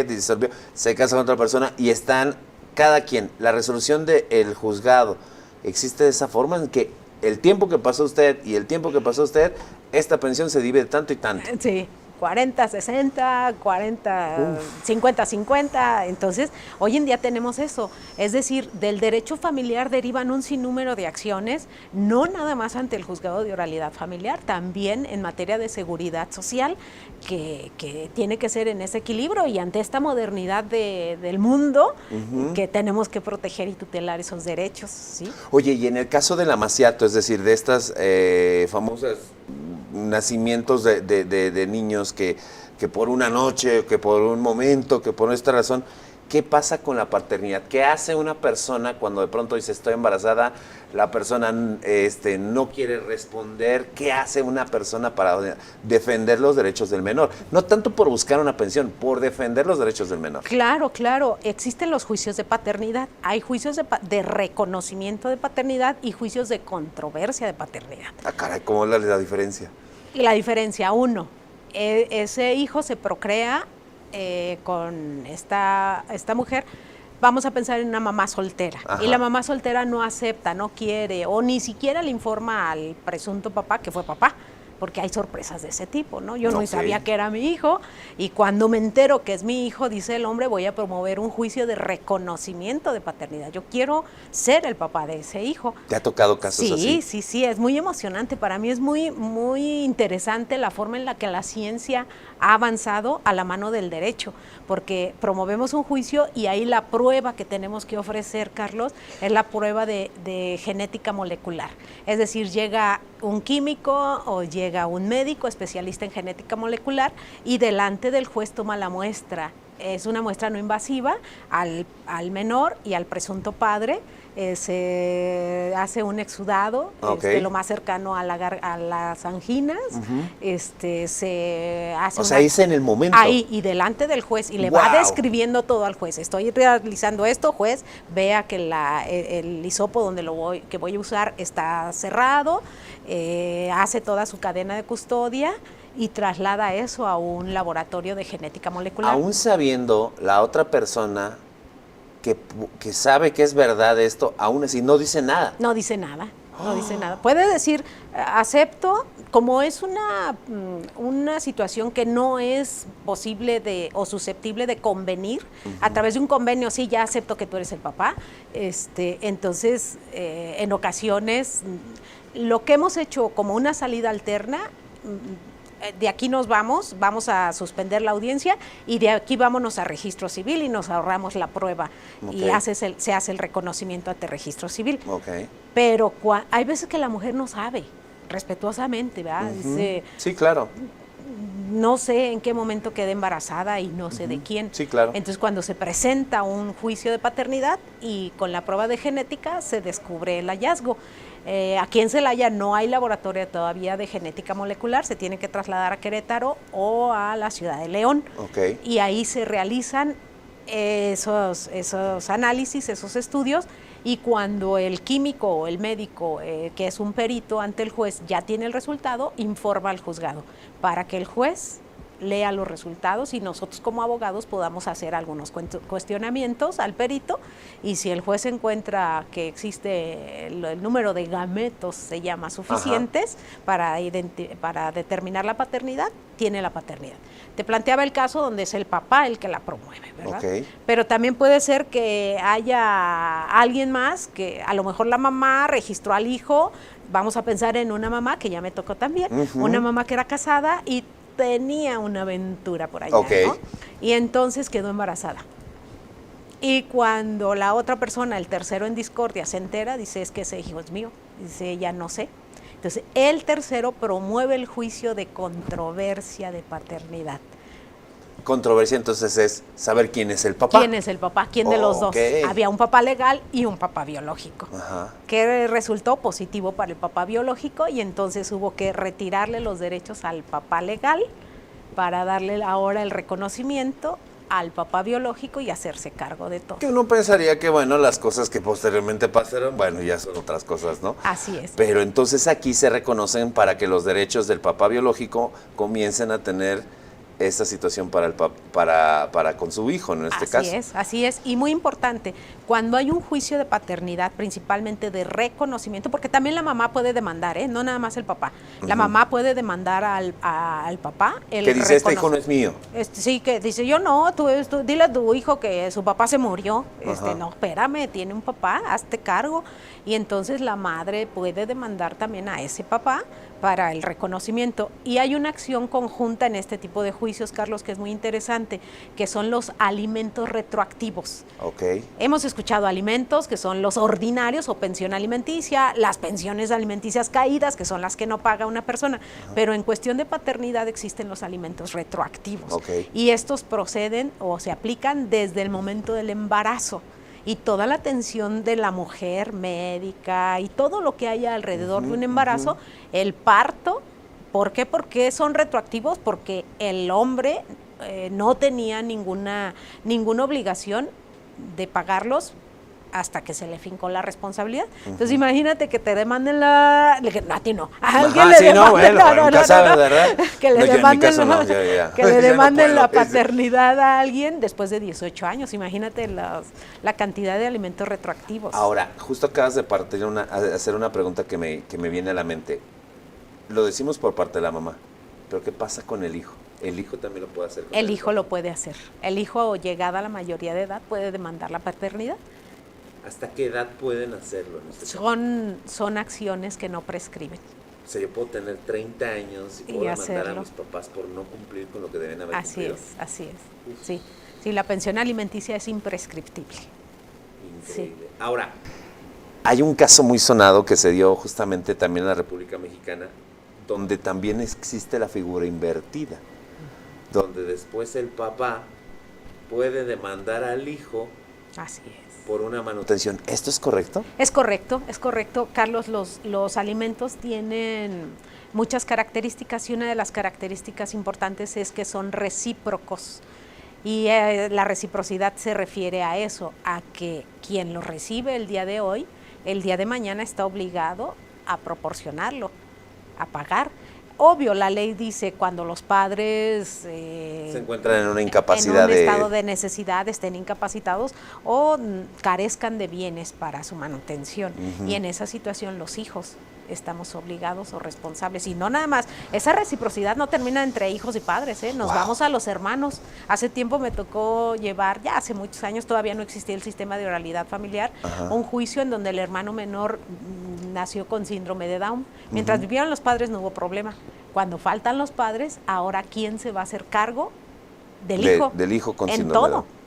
disolvió, se casa con otra persona y están cada quien. La resolución del juzgado existe de esa forma en que el tiempo que pasó usted y el tiempo que pasó usted, esta pensión se divide tanto y tanto. Sí, 40, 60, 40, 50, 50. Entonces, hoy en día tenemos eso. Es decir, del derecho familiar derivan un sinnúmero de acciones, no nada más ante el juzgado de oralidad familiar, también en materia de seguridad social, que tiene que ser en ese equilibrio y ante esta modernidad del mundo, que tenemos que proteger y tutelar esos derechos. ¿Sí? Oye, y en el caso del amaciato, es decir, de estas famosas nacimientos de niños que por una noche, que por un momento, que por esta razón, ¿qué pasa con la paternidad? ¿Qué hace una persona cuando de pronto dice estoy embarazada? La persona no quiere responder. ¿Qué hace una persona para defender los derechos del menor? No tanto por buscar una pensión, por defender los derechos del menor. Claro, claro. Existen los juicios de paternidad. Hay juicios de reconocimiento de paternidad y juicios de controversia de paternidad. Ah, caray, ¿cómo es la diferencia? Y la diferencia, uno, ese hijo se procrea con esta mujer. Vamos a pensar en una mamá soltera. Ajá. Y la mamá soltera no acepta, no quiere o ni siquiera le informa al presunto papá que fue papá, porque hay sorpresas de ese tipo, ¿no? Yo no sabía que era mi hijo y cuando me entero que es mi hijo, dice el hombre, voy a promover un juicio de reconocimiento de paternidad. Yo quiero ser el papá de ese hijo. ¿Te ha tocado casos así? Sí, es muy emocionante. Para mí es muy, muy interesante la forma en la que la ciencia ha avanzado a la mano del derecho, porque promovemos un juicio y ahí la prueba que tenemos que ofrecer, Carlos, es la prueba de genética molecular. Es decir, llega un químico o llega un médico especialista en genética molecular y delante del juez toma la muestra. Es una muestra no invasiva al menor y al presunto padre. Se hace un exudado, lo más cercano a las anginas, se hace ahí es en el momento. Ahí, y delante del juez, y le va describiendo todo al juez. Estoy realizando esto, juez, vea que el hisopo donde que voy a usar está cerrado, hace toda su cadena de custodia y traslada eso a un laboratorio de genética molecular. Aún sabiendo la otra persona que sabe que es verdad esto, aún así no dice nada. No dice nada. Puede decir, acepto, como es una situación que no es posible o susceptible de convenir, a través de un convenio, sí, ya acepto que tú eres el papá, entonces, en ocasiones, lo que hemos hecho como una salida alterna, de aquí nos vamos a suspender la audiencia y de aquí vámonos a registro civil y nos ahorramos la prueba y se hace el reconocimiento ante registro civil. Pero hay veces que la mujer no sabe, respetuosamente, ¿verdad? Dice, sí, claro. No sé en qué momento quedé embarazada y no sé de quién. Sí, claro. Entonces, cuando se presenta un juicio de paternidad y con la prueba de genética se descubre el hallazgo. Aquí en Celaya no hay laboratorio todavía de genética molecular, se tiene que trasladar a Querétaro o a la ciudad de León. Y ahí se realizan esos análisis, esos estudios, y cuando el químico o el médico, que es un perito ante el juez, ya tiene el resultado, informa al juzgado para que el juez lea los resultados y nosotros como abogados podamos hacer algunos cuestionamientos al perito, y si el juez encuentra que existe el número de gametos, se llama, suficientes para determinar la paternidad, tiene la paternidad. Te planteaba el caso donde es el papá el que la promueve, ¿verdad? Okay. Pero también puede ser que haya alguien más, que a lo mejor la mamá registró al hijo. Vamos a pensar en una mamá que ya me tocó también, una mamá que era casada y tenía una aventura por allá, okay, ¿no? Y entonces quedó embarazada. Y cuando la otra persona, el tercero en discordia, se entera, dice, es que ese hijo es mío. Dice, ella no sé. Entonces, el tercero promueve el juicio de controversia de paternidad. Controversia entonces es saber quién es el papá. ¿Quién es el papá? ¿Quién de los dos? Había un papá legal y un papá biológico, que resultó positivo para el papá biológico, y entonces hubo que retirarle los derechos al papá legal para darle ahora el reconocimiento al papá biológico y hacerse cargo de todo. Que uno pensaría que, bueno, las cosas que posteriormente pasaron, bueno, ya son otras cosas, ¿no? Así es. Pero entonces aquí se reconocen para que los derechos del papá biológico comiencen a tener esta situación para con su hijo, en este caso. Así es, y muy importante, cuando hay un juicio de paternidad, principalmente de reconocimiento, porque también la mamá puede demandar, no nada más el papá, la mamá puede demandar al papá. Que dice, este hijo no es mío. Sí, que dice, yo no, tú dile a tu hijo que su papá se murió, no, espérame, tiene un papá, hazte cargo, y entonces la madre puede demandar también a ese papá para el reconocimiento. Y hay una acción conjunta en este tipo de juicios, Carlos, que es muy interesante, que son los alimentos retroactivos. Okay. Hemos escuchado alimentos que son los ordinarios o pensión alimenticia, las pensiones alimenticias caídas, que son las que no paga una persona, pero en cuestión de paternidad existen los alimentos retroactivos. Okay. Y estos proceden o se aplican desde el momento del embarazo. Y toda la atención de la mujer médica y todo lo que haya alrededor de un embarazo, el parto. ¿Por qué? Porque son retroactivos, porque el hombre no tenía ninguna obligación de pagarlos hasta que se le fincó la responsabilidad. Entonces imagínate que te demanden a ti no, a alguien le demanden, ¿verdad? Que le demanden la paternidad a alguien después de 18 años. Imagínate la cantidad de alimentos retroactivos. Ahora, justo acabas de hacer una pregunta que me viene a la mente. Lo decimos por parte de la mamá, pero ¿qué pasa con el hijo? ¿El hijo también lo puede hacer? El hijo lo puede hacer. El hijo, llegada a la mayoría de edad, puede demandar la paternidad. ¿Hasta qué edad pueden hacerlo? En este son acciones que no prescriben. O sea, yo puedo tener 30 años y puedo demandar a mis papás por no cumplir con lo que deben haber cumplido. Así es. Sí, la pensión alimenticia es imprescriptible. Increíble. Sí. Ahora, hay un caso muy sonado que se dio justamente también en la República Mexicana, donde también existe la figura invertida, donde después el papá puede demandar al hijo. Así es. Por una manutención. ¿Esto es correcto? Es correcto. Carlos, los alimentos tienen muchas características y una de las características importantes es que son recíprocos. Y la reciprocidad se refiere a eso, a que quien lo recibe el día de hoy, el día de mañana está obligado a proporcionarlo, a pagar. Obvio, la ley dice cuando los padres se encuentran en una incapacidad, en un estado de necesidad, estén incapacitados o carezcan de bienes para su manutención. Y en esa situación los hijos estamos obligados o responsables. Y no nada más, esa reciprocidad no termina entre hijos y padres, nos vamos a los hermanos. Hace tiempo me tocó llevar, ya hace muchos años, todavía no existía el sistema de oralidad familiar, un juicio en donde el hermano menor nació con síndrome de Down. Mientras vivieron los padres no hubo problema. Cuando faltan los padres, ahora ¿quién se va a hacer cargo del hijo? Del hijo con síndrome todo. de Down.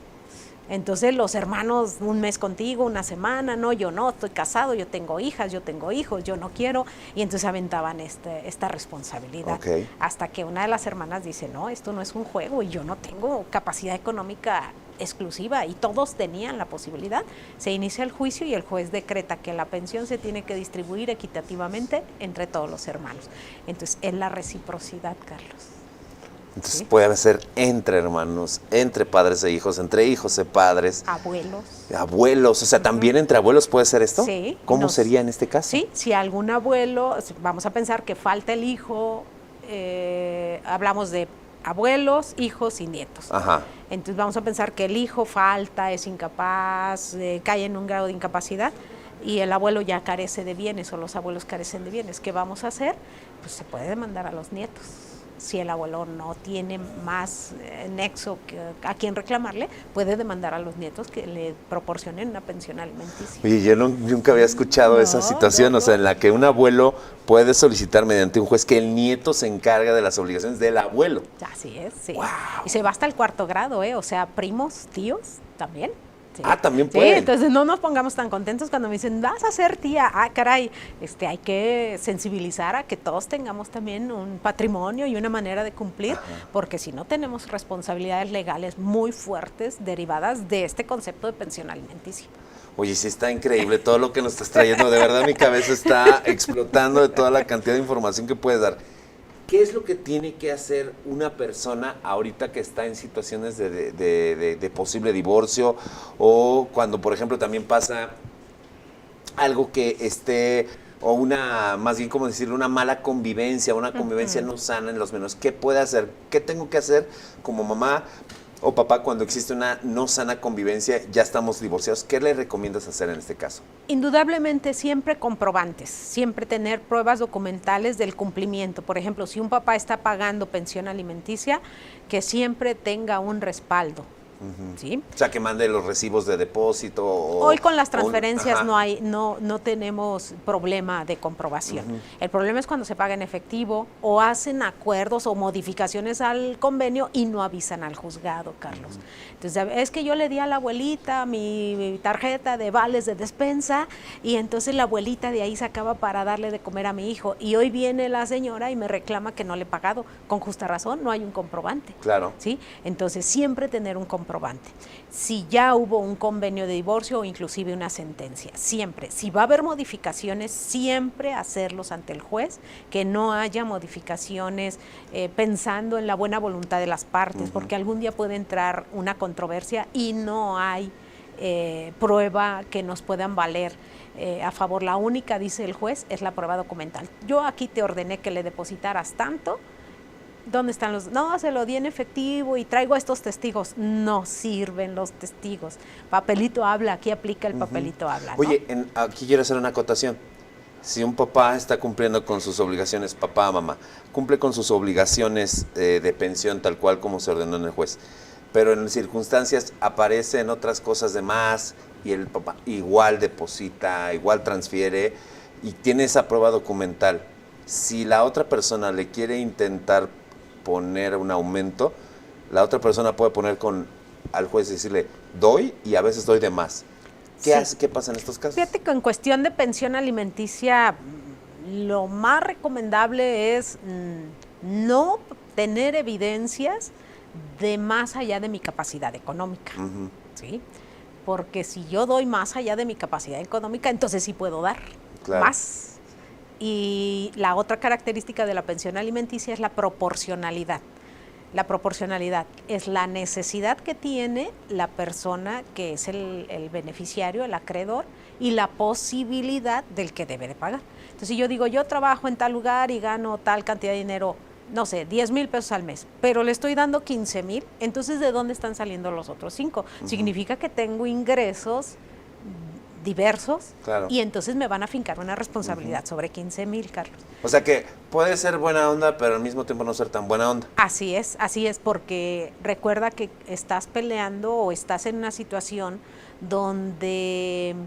Entonces los hermanos, un mes contigo, una semana, no, yo no, estoy casado, yo tengo hijas, yo tengo hijos, yo no quiero, y entonces aventaban esta responsabilidad. Hasta que una de las hermanas dice, no, esto no es un juego y yo no tengo capacidad económica exclusiva, y todos tenían la posibilidad. Se inicia el juicio y el juez decreta que la pensión se tiene que distribuir equitativamente entre todos los hermanos. Entonces es la reciprocidad, Carlos. Entonces puede ser entre hermanos, entre padres e hijos, entre hijos e padres. Abuelos, o sea, ¿también entre abuelos puede ser esto? Sí. ¿Cómo sería en este caso? Sí, si algún abuelo, vamos a pensar que falta el hijo, hablamos de abuelos, hijos y nietos. Ajá. Entonces vamos a pensar que el hijo falta, es incapaz, cae en un grado de incapacidad y el abuelo ya carece de bienes o los abuelos carecen de bienes. ¿Qué vamos a hacer? Pues se puede demandar a los nietos. Si el abuelo no tiene más nexo a quien reclamarle, puede demandar a los nietos que le proporcionen una pensión alimenticia. Oye, yo nunca había escuchado esa situación, o sea, en la que un abuelo puede solicitar mediante un juez que el nieto se encarga de las obligaciones del abuelo. Así es, sí. Wow. Y se va hasta el 4º grado, o sea, primos, tíos, también. Sí. También pueden. Sí, entonces no nos pongamos tan contentos cuando me dicen, vas a ser tía. Caray, hay que sensibilizar a que todos tengamos también un patrimonio y una manera de cumplir, porque si no tenemos responsabilidades legales muy fuertes derivadas de este concepto de pensión alimenticia. Oye, sí está increíble todo lo que nos estás trayendo. De verdad mi cabeza está explotando de toda la cantidad de información que puedes dar. ¿Qué es lo que tiene que hacer una persona ahorita que está en situaciones de posible divorcio o cuando, por ejemplo, también pasa algo que esté, o más bien como decirlo, una mala convivencia, una convivencia no sana en los menores? ¿Qué puede hacer? ¿Qué tengo que hacer como mamá o papá cuando existe una no sana convivencia, ya estamos divorciados? ¿Qué le recomiendas hacer en este caso? Indudablemente siempre comprobantes, siempre tener pruebas documentales del cumplimiento. Por ejemplo, si un papá está pagando pensión alimenticia, que siempre tenga un respaldo. ¿Sí? O sea, que mande los recibos de depósito. Hoy con las transferencias no tenemos problema de comprobación. El problema es cuando se paga en efectivo o hacen acuerdos o modificaciones al convenio y no avisan al juzgado, Carlos. Entonces, es que yo le di a la abuelita mi tarjeta de vales de despensa y entonces la abuelita de ahí sacaba para darle de comer a mi hijo y hoy viene la señora y me reclama que no le he pagado. Con justa razón, no hay un comprobante. Claro. ¿Sí? Entonces, siempre tener un comprobante. Si ya hubo un convenio de divorcio o inclusive una sentencia, siempre. Si va a haber modificaciones, siempre hacerlos ante el juez, que no haya modificaciones pensando en la buena voluntad de las partes, porque algún día puede entrar una controversia y no hay prueba que nos puedan valer a favor. La única, dice el juez, es la prueba documental. Yo aquí te ordené que le depositaras tanto. ¿Dónde están los? No, se lo di en efectivo y traigo a estos testigos. No sirven los testigos. Papelito habla, aquí aplica el papelito habla, ¿no? Oye, aquí quiero hacer una acotación. Si un papá está cumpliendo con sus obligaciones, papá, mamá, cumple con sus obligaciones de pensión tal cual como se ordenó en el juez, pero en circunstancias aparecen otras cosas de más y el papá igual deposita, igual transfiere y tiene esa prueba documental. Si la otra persona le quiere intentar poner un aumento, la otra persona puede poner al juez y decirle, doy y a veces doy de más. ¿Qué pasa en estos casos? Fíjate que en cuestión de pensión alimenticia, lo más recomendable es no tener evidencias de más allá de mi capacidad económica, ¿sí? Porque si yo doy más allá de mi capacidad económica, entonces sí puedo dar más. Y la otra característica de la pensión alimenticia es la proporcionalidad. La proporcionalidad es la necesidad que tiene la persona que es el beneficiario, el acreedor, y la posibilidad del que debe de pagar. Entonces, si yo digo, yo trabajo en tal lugar y gano tal cantidad de dinero, no sé, 10,000 pesos al mes, pero le estoy dando 15,000, entonces, ¿de dónde están saliendo los otros 5? Significa que tengo ingresos diversos, y entonces me van a fincar una responsabilidad sobre 15,000, Carlos. O sea que puede ser buena onda, pero al mismo tiempo no ser tan buena onda. Así es, porque recuerda que estás peleando o estás en una situación donde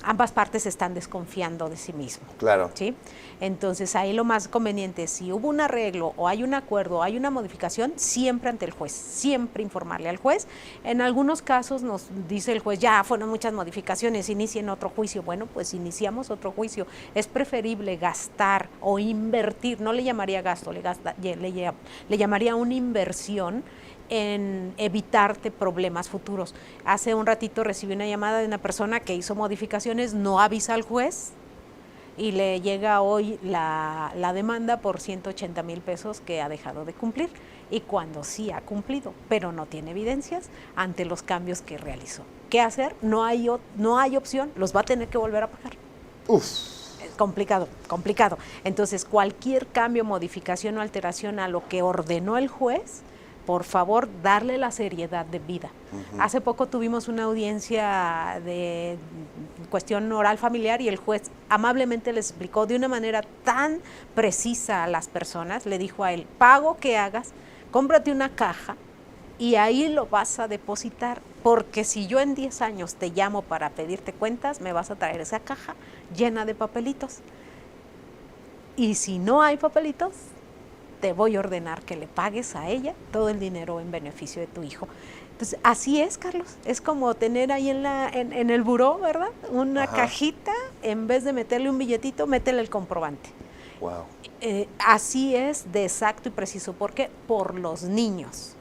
ambas partes están desconfiando de sí mismo. Claro. ¿Sí? Entonces ahí lo más conveniente es, si hubo un arreglo o hay un acuerdo o hay una modificación, siempre ante el juez, siempre informarle al juez. En algunos casos nos dice el juez, ya fueron muchas modificaciones, inicien otro juicio. Bueno, pues iniciamos otro juicio. Es preferible gastar o invertir, no le llamaría gasto, le llamaría una inversión en evitarte problemas futuros. Hace un ratito recibí una llamada de una persona que hizo modificaciones, no avisa al juez y le llega hoy la demanda por 180,000 pesos que ha dejado de cumplir, y cuando sí ha cumplido, pero no tiene evidencias ante los cambios que realizó. ¿Qué hacer? No hay opción, los va a tener que volver a pagar. complicado, complicado. Entonces, cualquier cambio, modificación o alteración a lo que ordenó el juez, por favor, darle la seriedad de vida. Hace poco tuvimos una audiencia de cuestión oral familiar y el juez amablemente le explicó de una manera tan precisa a las personas, le dijo a él, pago que hagas, cómprate una caja y ahí lo vas a depositar, porque si yo en 10 años te llamo para pedirte cuentas, me vas a traer esa caja llena de papelitos. Y si no hay papelitos, te voy a ordenar que le pagues a ella todo el dinero en beneficio de tu hijo. Entonces, así es, Carlos, es como tener ahí en el buró, ¿verdad? Una cajita, en vez de meterle un billetito, métele el comprobante. Wow. Así es de exacto y preciso. ¿Por qué? Por los niños.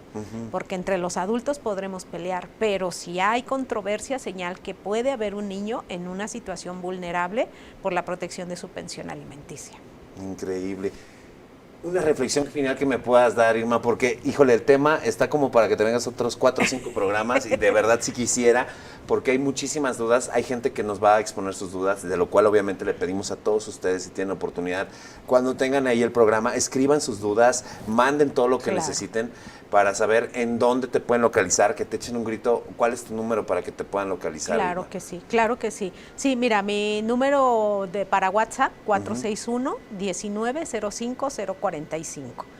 Porque entre los adultos podremos pelear, pero si hay controversia, señal que puede haber un niño en una situación vulnerable por la protección de su pensión alimenticia. Increíble. Una reflexión final que me puedas dar, Irma, porque, híjole, el tema está como para que te vengas otros 4 o 5 programas y de verdad si quisiera, porque hay muchísimas dudas, hay gente que nos va a exponer sus dudas, de lo cual obviamente le pedimos a todos ustedes, si tienen oportunidad, cuando tengan ahí el programa, escriban sus dudas, manden todo lo que necesiten para saber en dónde te pueden localizar, que te echen un grito, cuál es tu número para que te puedan localizar. Claro, Irma. que sí, claro que sí. Sí, mira, mi número para WhatsApp, 461-1905-045.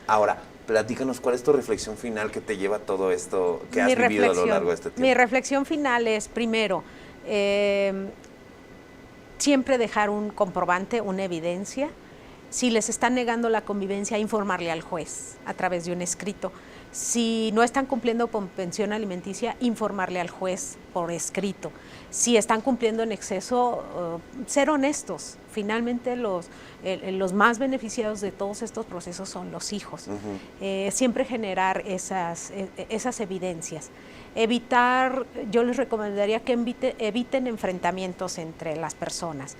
Ahora, platícanos, ¿cuál es tu reflexión final que te lleva a todo esto que has vivido a lo largo de este tiempo? Mi reflexión final es, primero, siempre dejar un comprobante, una evidencia. Si les están negando la convivencia, informarle al juez a través de un escrito. Si no están cumpliendo con pensión alimenticia, informarle al juez por escrito. Si están cumpliendo en exceso, ser honestos. Finalmente los más beneficiados de todos estos procesos son los hijos. Siempre generar esas evidencias. Evitar, yo les recomendaría que eviten enfrentamientos entre las personas,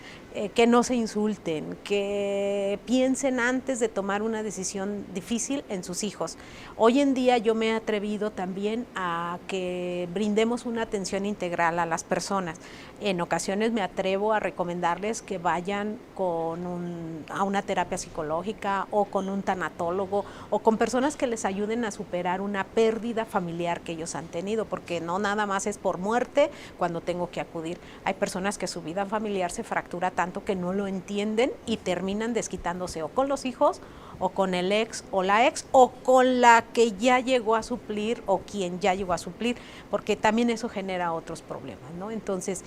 que no se insulten, que piensen antes de tomar una decisión difícil en sus hijos. Hoy en día yo me he atrevido también a que brindemos una atención integral a las personas. En ocasiones me atrevo a recomendarles que vayan a una terapia psicológica o con un tanatólogo o con personas que les ayuden a superar una pérdida familiar que ellos han tenido, porque no nada más es por muerte cuando tengo que acudir. Hay personas que su vida familiar se fractura tanto que no lo entienden y terminan desquitándose o con los hijos o con el ex o la ex o con la que ya llegó a suplir o quien ya llegó a suplir, porque también eso genera otros problemas, ¿no? Entonces,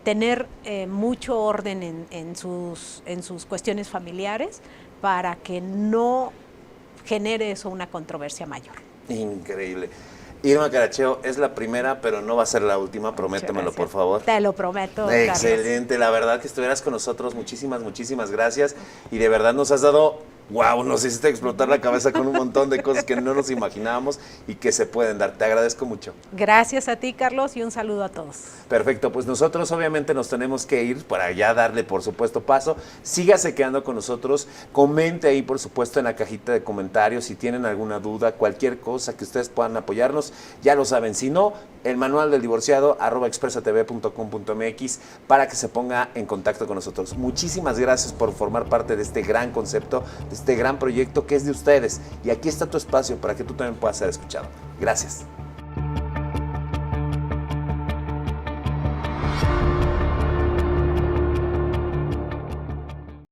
tener mucho orden en sus cuestiones familiares para que no genere eso una controversia mayor. Increíble. Irma Caracheo es la primera, pero no va a ser la última, prométemelo, por favor. Te lo prometo, excelente, Carlos. La verdad que estuvieras con nosotros, muchísimas gracias, y de verdad nos has dado, wow, nos hiciste explotar la cabeza con un montón de cosas que no nos imaginábamos y que se pueden dar. Te agradezco mucho. Gracias a ti, Carlos, y un saludo a todos. Perfecto, pues nosotros obviamente nos tenemos que ir para ya darle, por supuesto, paso. Sígase quedando con nosotros, comente ahí, por supuesto, en la cajita de comentarios si tienen alguna duda, cualquier cosa que ustedes puedan apoyarnos, ya lo saben. Si no, el manual del divorciado, @expresatv.com.mx, para que se ponga en contacto con nosotros. Muchísimas gracias por formar parte de este gran concepto, de este gran proyecto que es de ustedes. Y aquí está tu espacio para que tú también puedas ser escuchado. Gracias.